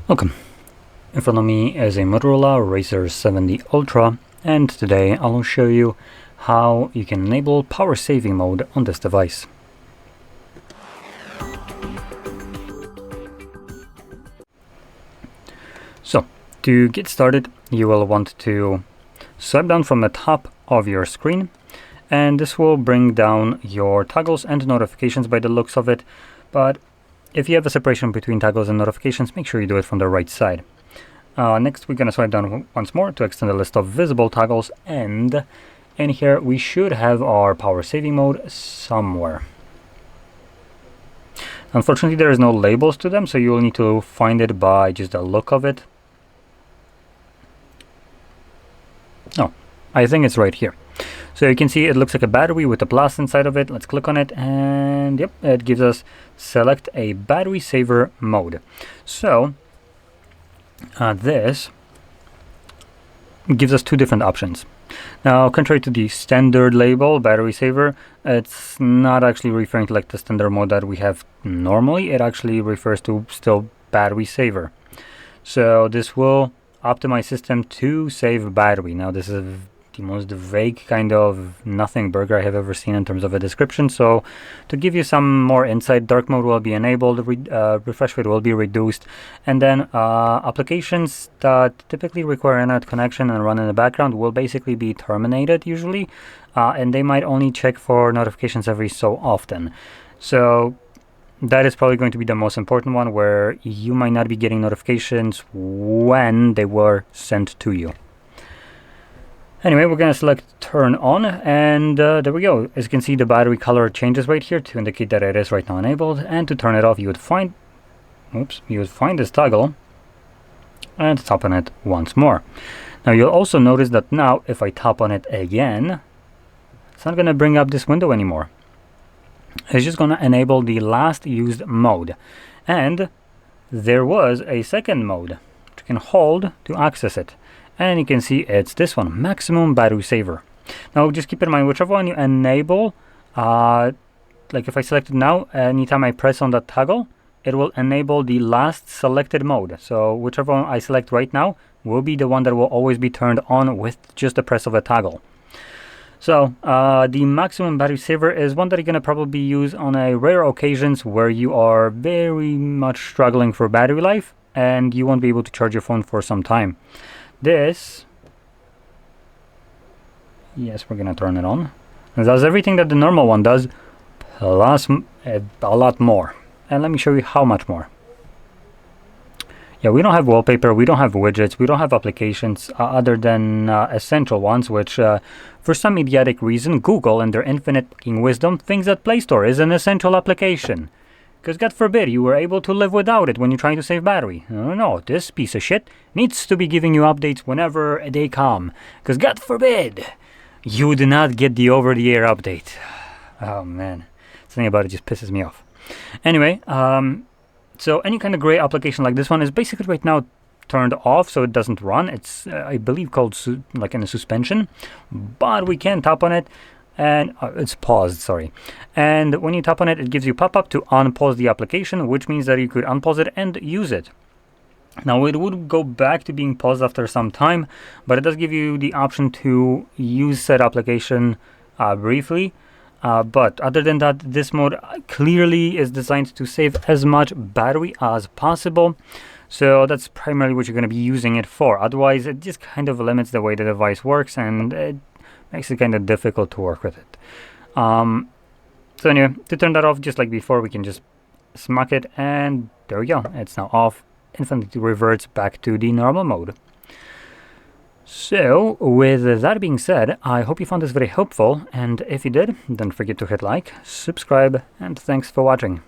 Welcome. In front of me is a Motorola Razr 70 Ultra, and today I'll show you how you can enable power saving mode on this device. So, to get started, you will want to swipe down from the top of your screen, and this will bring down your toggles and notifications by the looks of it, but if you have a separation between toggles and notifications, make sure you do it from the right side. Next, we're going to swipe down once more to extend the list of visible toggles, and in here we should have our power saving mode somewhere. Unfortunately, there is no labels to them, so you'll need to find it by just the look of it. Oh, I think it's right here. So you can see it looks like a battery with a plus inside of it. Let's click on it, and yep, it gives us select a battery saver mode. So this gives us two different options. Now, contrary to the standard label battery saver, it's not actually referring to like the standard mode that we have normally. It actually refers to still battery saver. So this will optimize system to save battery. Now this is the most vague kind of nothing burger I have ever seen in terms of a description. So to give you some more insight, dark mode will be enabled, refresh rate will be reduced, and then applications that typically require internet connection and run in the background will basically be terminated usually, and they might only check for notifications every so often. So that is probably going to be the most important one, where you might not be getting notifications when they were sent to you. Anyway, we're going to select turn on, and there we go. As you can see, the battery color changes right here to indicate that it is right now enabled, and to turn it off you would find this toggle and tap on it once more. Now you'll also notice that now if I tap on it again, it's not going to bring up this window anymore. It's just going to enable the last used mode, and there was a second mode which you can hold to access it. And you can see it's this one, maximum battery saver. Now just keep in mind, whichever one you enable, like if I select it now, anytime I press on that toggle, it will enable the last selected mode. So whichever one I select right now will be the one that will always be turned on with just the press of a toggle. So the maximum battery saver is one that you're going to probably use on a rare occasions where you are very much struggling for battery life and you won't be able to charge your phone for some time. This, yes, we're gonna turn it on. It does everything that the normal one does, plus a lot more. And let me show you how much more. Yeah, we don't have wallpaper, we don't have widgets, we don't have applications other than essential ones, which for some idiotic reason, Google in their infinite fucking wisdom thinks that Play Store is an essential application. Because God forbid you were able to live without it when you're trying to save battery. No, this piece of shit needs to be giving you updates whenever they come. Because God forbid you do not get the over-the-air update. Oh man, something about it just pisses me off. Anyway, so any kind of gray application like this one is basically right now turned off, so it doesn't run. It's I believe called like in a suspension, but we can tap on it. And it's paused, sorry. And when you tap on it, it gives you pop-up to unpause the application, which means that you could unpause it and use it. Now it would go back to being paused after some time, but it does give you the option to use said application briefly. But other than that, this mode clearly is designed to save as much battery as possible. So that's primarily what you're going to be using it for. Otherwise, it just kind of limits the way the device works, and it makes it kind of difficult to work with it. So anyway, to turn that off, just like before, we can just smack it, and there we go. It's now off. Instantly reverts back to the normal mode. So with that being said, I hope you found this very helpful, and if you did, don't forget to hit like, subscribe, and thanks for watching.